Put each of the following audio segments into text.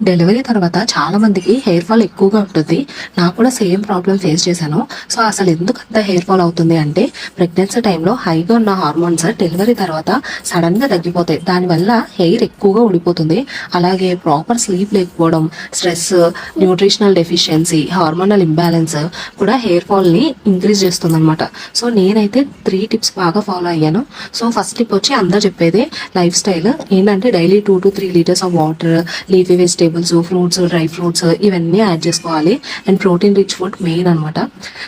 Delivery తర్వాత చాలా మందికి హెయిర్ ఫాల్ ఎక్కువగా ఉంటుంది. నాకు కూడా సేమ్ ప్రాబ్లం ఫేస్ చేశాను. సో అసలు ఎందుకు అంత హెయిర్ ఫాల్ అవుతుంది అంటే ప్రెగ్నెన్సీ టైంలో హైగా ఉన్న హార్మోన్స్ డెలివరీ తర్వాత సడన్ గా తగ్గిపోతాయి. దానివల్ల హెయిర్ ఎక్కువగా ఊడిపోతుంది. అలాగే ప్రాపర్ స్లీప్ లేకపోవడం, stress, nutritional deficiency, hormonal imbalance కూడా హెయిర్ ఫాల్ ని ఇంక్రీజ్ చేస్తుంది అనమాట. సో నేనైతే 3 టిప్స్ బాగా ఫాలో అయ్యాను. సో ఫస్ట్ టిప్ వచ్చి అందరూ చెప్పేది లైఫ్ స్టైల్ ఏంటంటే daily 2 to 3 litres of water, leafy vegetables, fruits, dry fruits ఇవన్నీ యాడ్ చేసుకోవాలి. And protein rich food main అనమాట.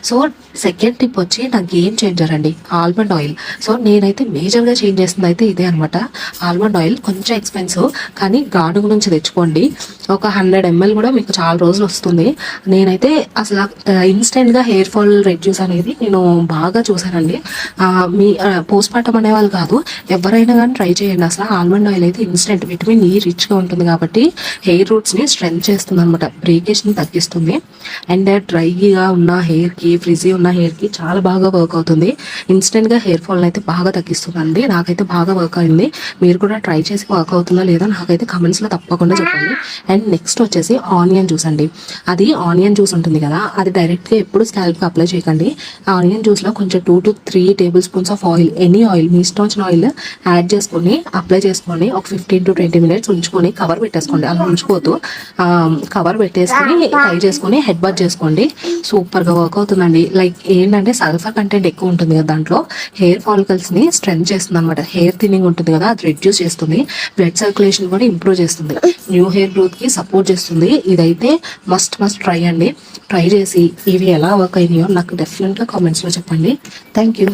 సో సెకండ్ టిప్ వచ్చి నా గేమ్ చేంజర్ అండి, ఆల్మండ్ ఆయిల్. సో నేనైతే మేజర్గా చేంజ్ చేస్తుంది అయితే ఇదే అనమాట. ఆల్మండ్ ఆయిల్ కొంచెం ఎక్స్పెన్సివ్, కానీ గాడుగు నుంచి తెచ్చుకోండి. ఒక 100 ml కూడా మీకు చాలా రోజులు వస్తుంది. నేనైతే అసలు ఇన్స్టెంట్గా హెయిర్ ఫాల్ రెడ్యూస్ అనేది నేను బాగా చూసానండి. మీ పోస్ట్ పార్టం అనేవాళ్ళు కాదు, ఎవరైనా కానీ ట్రై చేయండి. అసలు ఆల్మండ్ ఆయిల్ అయితే ఇన్స్టెంట్ విటమిన్ ఈ రిచ్గా ఉంటుంది కాబట్టి హెయిర్ రూట్స్ని స్ట్రెంగ్ చేస్తుంది అనమాట, బ్రేకేజ్ని తగ్గిస్తుంది. అండ్ డ్రైగా ఉన్న హెయిర్కి, ఫ్రిజీ ఉన్న హెయిర్కి చాలా బాగా వర్క్ అవుతుంది. ఇన్స్టెంట్గా హెయిర్ ఫాల్ని అయితే బాగా తగ్గిస్తుందండి. నాకైతే బాగా వర్క్ అయింది. మీరు కూడా ట్రై చేసి వర్క్ అవుతుందా లేదా నాకైతే కమెంట్స్లో తప్పకుండా చెప్పండి. అండ్ నెక్స్ట్ వచ్చేసి ఆనియన్ జ్యూస్ అండి. అది ఆనియన్ జ్యూస్ ఉంటుంది కదా, అది డైరెక్ట్గా ఎప్పుడు స్కాల్ప్కి అప్లై చేయకండి. ఆనియన్ జ్యూస్లో కొంచెం 2 to 3 table spoons of oil, any oil, మీ ఇష్టం వచ్చిన ఆయిల్ యాడ్ చేసుకొని అప్లై చేసుకొని ఒక 15 to 20 minutes ఉంచుకొని కవర్ పెట్టేసుకోండి. అలా ఉంచుకోవద్దు, కవర్ పెట్టేసుకొని ట్రై చేసుకొని హెడ్ బాత్ చేసుకోండి. సూపర్గా వర్క్ అవుతుందండి. లైక్ ఏంటంటే సల్ఫర్ కంటెంట్ ఎక్కువ ఉంటుంది కదా దాంట్లో, హెయిర్ ఫాలికల్స్ని స్ట్రెంగ్ చేస్తుంది అనమాట. హెయిర్ థిన్నింగ్ ఉంటుంది కదా, అది రెడ్యూస్ చేస్తుంది. బ్లడ్ సర్క్యులేషన్ కూడా ఇంప్రూవ్ చేస్తుంది. న్యూ హెయిర్ గ్రోత్కి సపోర్ట్ చేస్తుంది. ఇదైతే మస్ట్ ట్రై అండి. ట్రై చేసి ఇవి ఎలా వర్క్ అయినాయో నాకు డెఫినెట్గా కామెంట్స్లో చెప్పండి. Thank you.